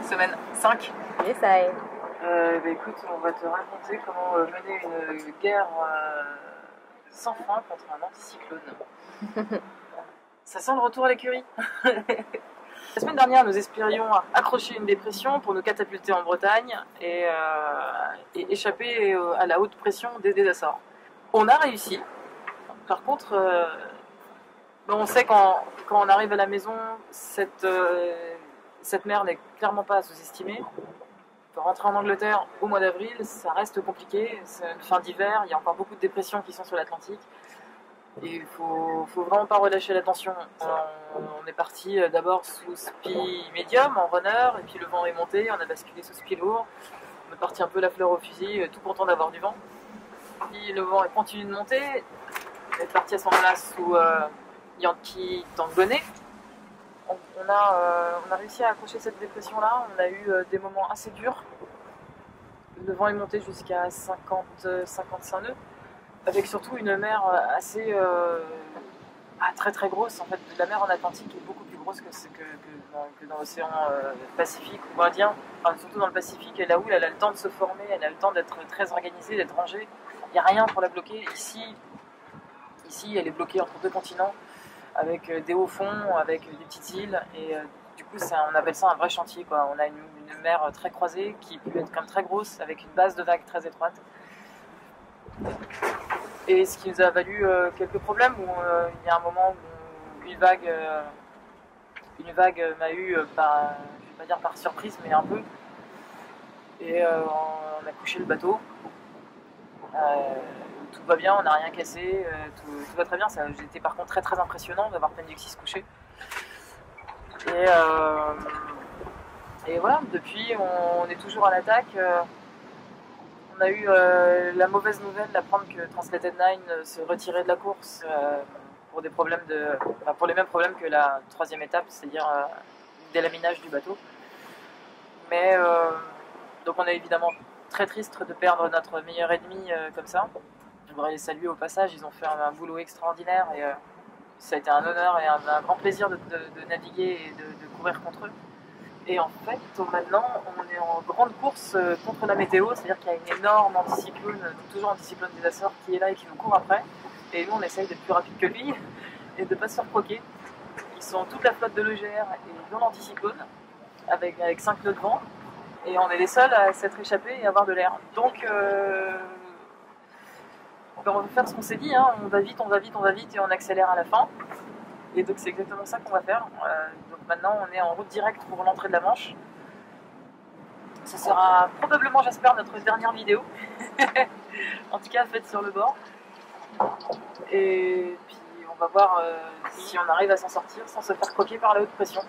semaine 5. Essaye. Écoute, on va te raconter comment mener une guerre sans fin contre un anticyclone. Ça sent le retour à l'écurie. La semaine dernière, nous espérions accrocher une dépression pour nous catapulter en Bretagne et échapper à la haute pression des Açores. On a réussi. Par contre, on sait quand on arrive à la maison, cette mer n'est clairement pas à sous-estimer. Pour rentrer en Angleterre au mois d'avril, ça reste compliqué. C'est une fin d'hiver, il y a encore beaucoup de dépressions qui sont sur l'Atlantique. Et il faut vraiment pas relâcher la tension. On est parti d'abord sous spi médium en runner, et puis le vent est monté, on a basculé sous spi lourd. On est parti un peu la fleur au fusil, tout content d'avoir du vent. Puis le vent continue de monter. On est parti à ce moment-là sous Yankee Tangoné. On a réussi à accrocher cette dépression-là. On a eu des moments assez durs. Le vent est monté jusqu'à 50-55 nœuds, avec surtout une mer assez très très grosse. En fait, la mer en Atlantique est beaucoup plus grosse que dans l'océan Pacifique ou Indien. Enfin, surtout dans le Pacifique, là où elle a le temps de se former, elle a le temps d'être très organisée, d'être rangée. Il n'y a rien pour la bloquer. Ici, elle est bloquée entre deux continents, avec des hauts fonds, avec des petites îles, et du coup on appelle ça un vrai chantier, quoi. On a une mer très croisée qui peut être comme très grosse, avec une base de vagues très étroite, et ce qui nous a valu quelques problèmes, où il y a un moment où une vague m'a eu, je vais pas dire par surprise, mais un peu, et on a couché le bateau. Tout va bien, on n'a rien cassé, tout va très bien. J'étais par contre très très impressionnant d'avoir Penduxis couché. Et voilà, depuis on est toujours à l'attaque. On a eu la mauvaise nouvelle d'apprendre que Translated 9 se retirait de la course pour des problèmes pour les mêmes problèmes que la troisième étape, c'est-à-dire délaminage du bateau. Mais donc on est évidemment très triste de perdre notre meilleur ennemi comme ça. Je voudrais les saluer au passage, ils ont fait un boulot extraordinaire et ça a été un honneur et un grand plaisir de naviguer et de courir contre eux. Et en fait, maintenant, on est en grande course contre la météo, c'est-à-dire qu'il y a une énorme anticyclone, toujours anticyclone des Açores, qui est là et qui nous court après. Et nous, on essaye d'être plus rapide que lui et de ne pas se faire croquer. Ils sont toute la flotte de l'EGR et dans l'anticyclone, avec 5 nœuds de vent. Et on est les seuls à s'être échappés et à avoir de l'air. Donc, on va faire ce qu'on s'est dit, hein. On va vite et on accélère à la fin. Et donc c'est exactement ça qu'on va faire. Donc maintenant on est en route directe pour l'entrée de la Manche. Ce sera probablement, j'espère, notre dernière vidéo. En tout cas faite sur le bord. Et puis on va voir si on arrive à s'en sortir sans se faire croquer par la haute pression.